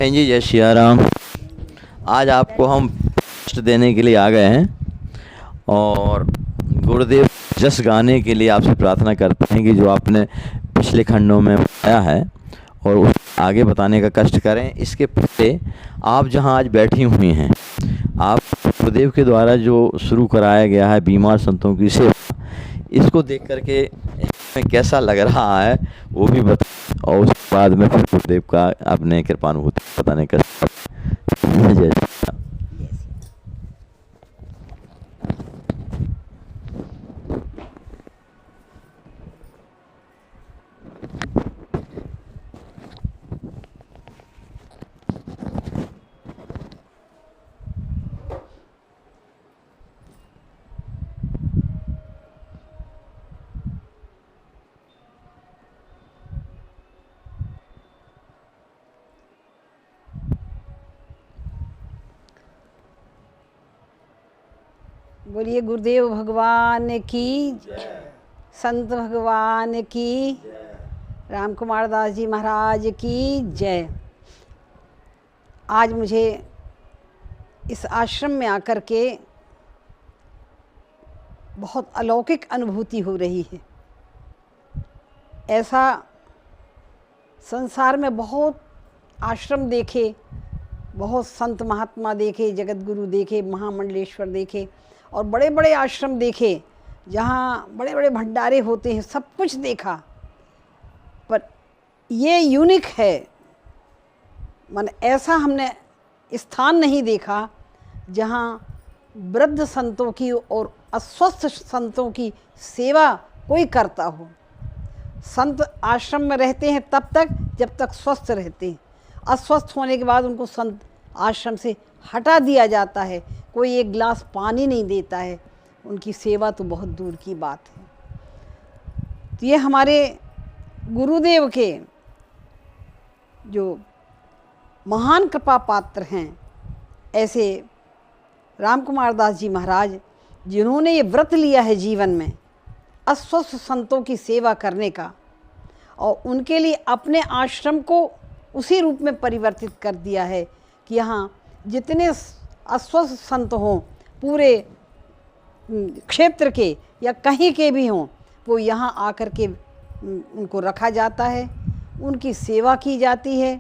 बहन जी, जय सिया राम। आज आपको हम कष्ट देने के लिए आ गए हैं और गुरुदेव जस गाने के लिए आपसे प्रार्थना करते हैं कि जो आपने पिछले खंडों में बताया है और उस आगे बताने का कष्ट करें। इसके पहले आप जहां आज बैठी हुई हैं, आप गुरुदेव के द्वारा जो शुरू कराया गया है बीमार संतों की सेवा, इसको देख करके हमें कैसा लग रहा है वो भी बता, और उसके बाद में फिर गुरुदेव का अपने कृपानुभूति बताने का। जय श्री राम। बोलिए गुरुदेव भगवान की, संत भगवान की, राम कुमार दास जी महाराज की जय। आज मुझे इस आश्रम में आकर के बहुत अलौकिक अनुभूति हो रही है। ऐसा संसार में बहुत आश्रम देखे, बहुत संत महात्मा देखे, जगत गुरु देखे, महामंडलेश्वर देखे और बड़े बड़े आश्रम देखे जहाँ बड़े बड़े भंडारे होते हैं, सब कुछ देखा, पर ये यूनिक है। मन ऐसा हमने स्थान नहीं देखा जहाँ वृद्ध संतों की और अस्वस्थ संतों की सेवा कोई करता हो। संत आश्रम में रहते हैं तब तक जब तक स्वस्थ रहते हैं, अस्वस्थ होने के बाद उनको संत आश्रम से हटा दिया जाता है। कोई एक गिलास पानी नहीं देता है, उनकी सेवा तो बहुत दूर की बात है। तो ये हमारे गुरुदेव के जो महान कृपा पात्र हैं, ऐसे राम कुमार दास जी महाराज, जिन्होंने ये व्रत लिया है जीवन में अस्वस्थ संतों की सेवा करने का, और उनके लिए अपने आश्रम को उसी रूप में परिवर्तित कर दिया है कि यहाँ जितने अस्वस्थ संत हों, पूरे क्षेत्र के या कहीं के भी हों, वो यहाँ आकर के उनको रखा जाता है, उनकी सेवा की जाती है।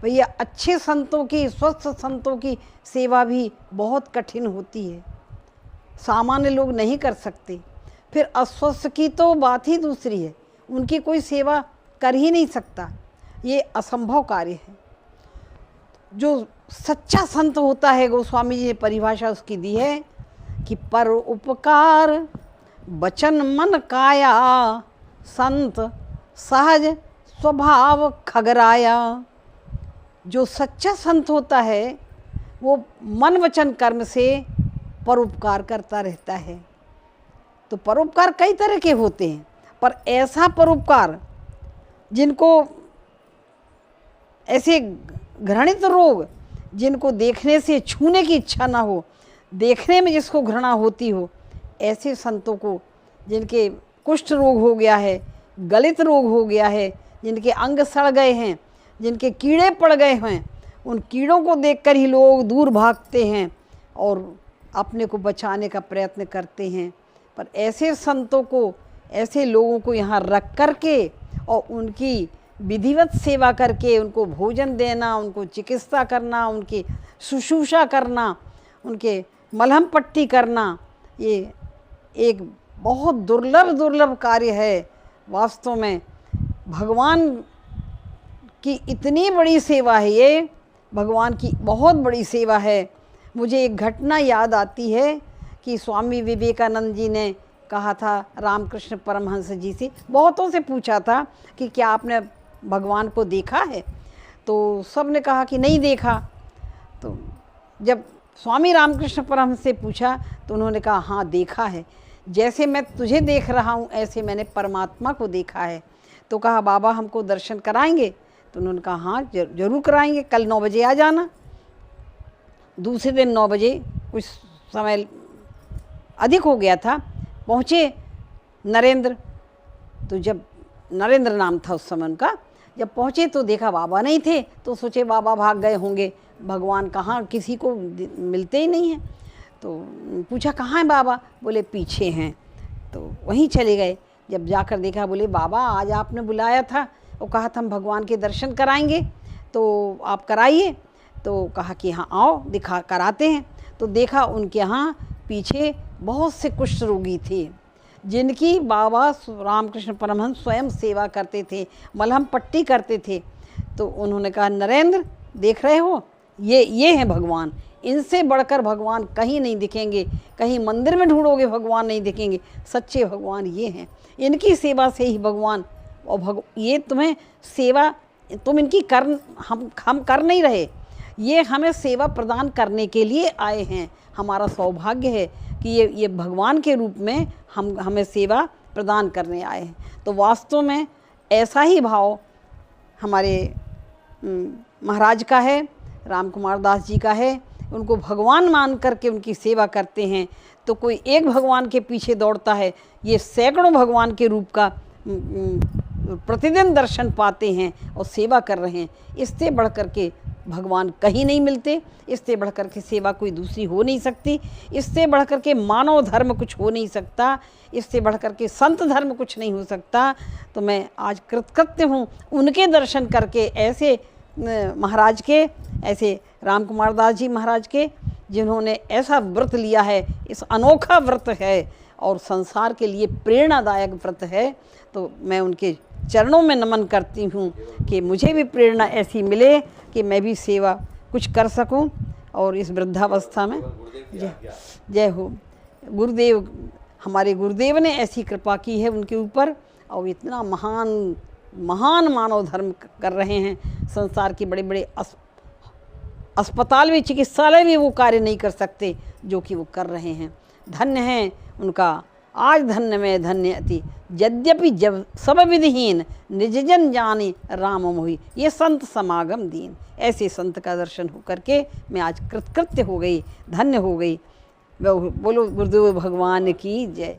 भैया अच्छे संतों की, स्वस्थ संतों की सेवा भी बहुत कठिन होती है, सामान्य लोग नहीं कर सकते। फिर अस्वस्थ की तो बात ही दूसरी है, उनकी कोई सेवा कर ही नहीं सकता, ये असंभव कार्य है। जो सच्चा संत होता है, गोस्वामी जी ने परिभाषा उसकी दी है कि पर उपकार वचन मन काया, संत सहज स्वभाव खगराया। जो सच्चा संत होता है वो मन वचन कर्म से परोपकार करता रहता है। तो परोपकार कई तरह के होते हैं, पर ऐसा परोपकार जिनको ऐसे घृणित रोग, जिनको देखने से छूने की इच्छा ना हो, देखने में जिसको घृणा होती हो, ऐसे संतों को, जिनके कुष्ठ रोग हो गया है, गलित रोग हो गया है, जिनके अंग सड़ गए हैं, जिनके कीड़े पड़ गए हैं, उन कीड़ों को देखकर ही लोग दूर भागते हैं और अपने को बचाने का प्रयत्न करते हैं। पर ऐसे संतों को, ऐसे लोगों को यहाँ रख कर के और उनकी विधिवत सेवा करके उनको भोजन देना, उनको चिकित्सा करना, उनकी शुश्रूषा करना, उनके मलहम पट्टी करना, ये एक बहुत दुर्लभ कार्य है। वास्तव में भगवान की इतनी बड़ी सेवा है, ये भगवान की बहुत बड़ी सेवा है। मुझे एक घटना याद आती है कि स्वामी विवेकानंद जी ने कहा था रामकृष्ण परमहंस जी से, बहुतों से पूछा था कि क्या आपने भगवान को देखा है, तो सब ने कहा कि नहीं देखा। तो जब स्वामी रामकृष्ण परमहंस से पूछा तो उन्होंने कहा हाँ देखा है, जैसे मैं तुझे देख रहा हूँ ऐसे मैंने परमात्मा को देखा है। तो कहा बाबा हमको दर्शन कराएंगे? तो उन्होंने कहा हाँ जरूर कराएंगे, कल 9 बजे आ जाना। दूसरे दिन 9 बजे, कुछ समय अधिक हो गया था, पहुँचे नरेंद्र। तो जब नरेंद्र नाम था उस समय उनका, जब पहुँचे तो देखा बाबा नहीं थे, तो सोचे बाबा भाग गए होंगे, भगवान कहाँ, किसी को मिलते ही नहीं हैं। तो पूछा कहाँ हैं बाबा, बोले पीछे हैं। तो वहीं चले गए। जब जाकर देखा, बोले बाबा आज आपने बुलाया था और कहा था हम भगवान के दर्शन कराएंगे, तो आप कराइए। तो कहा कि हाँ आओ दिखा कराते हैं। तो देखा उनके यहाँ पीछे बहुत से कुष्ठ रोगी थे, जिनकी बाबा रामकृष्ण परमहंस स्वयं सेवा करते थे, मलहम पट्टी करते थे। तो उन्होंने कहा नरेंद्र देख रहे हो, ये हैं भगवान, इनसे बढ़कर भगवान कहीं नहीं दिखेंगे, कहीं मंदिर में ढूंढोगे भगवान नहीं दिखेंगे, सच्चे भगवान ये हैं। इनकी सेवा से ही भगवान, और ये तुम्हें सेवा तुम इनकी हम कर नहीं रहे, ये हमें सेवा प्रदान करने के लिए आए हैं। हमारा सौभाग्य है कि ये भगवान के रूप में हमें सेवा प्रदान करने आए हैं। तो वास्तव में ऐसा ही भाव हमारे महाराज का है, राम कुमार दास जी का है। उनको भगवान मान करके उनकी सेवा करते हैं। तो कोई एक भगवान के पीछे दौड़ता है, ये सैकड़ों भगवान के रूप का प्रतिदिन दर्शन पाते हैं और सेवा कर रहे हैं। इससे बढ़ कर के भगवान कहीं नहीं मिलते, इससे बढ़ कर के सेवा कोई दूसरी हो नहीं सकती, इससे बढ़ कर के मानव धर्म कुछ हो नहीं सकता, इससे बढ़ कर के संत धर्म कुछ नहीं हो सकता। तो मैं आज कृतकृत्य हूँ उनके दर्शन करके, ऐसे महाराज के, ऐसे राम कुमार दास जी महाराज के, जिन्होंने ऐसा व्रत लिया है। इस अनोखा व्रत है और संसार के लिए प्रेरणादायक व्रत है। तो मैं उनके चरणों में नमन करती हूँ कि मुझे भी प्रेरणा ऐसी मिले कि मैं भी सेवा कुछ कर सकूं। और इस वृद्धावस्था में जय हो गुरुदेव, हमारे गुरुदेव ने ऐसी कृपा की है उनके ऊपर, और इतना महान महान मानव धर्म कर रहे हैं। संसार के बड़े बड़े अस्पताल भी, चिकित्सालय भी वो कार्य नहीं कर सकते जो कि वो कर रहे हैं। धन्य हैं उनका, आज धन्य में धन्य अति, यद्यपि जब सब विधिहीन निज जन जाने राम मोहि, ये संत समागम दीन। ऐसे संत का दर्शन हो करके मैं आज कृतकृत्य हो गई, धन्य हो गई। बोलो गुरुदेव भगवान की जय।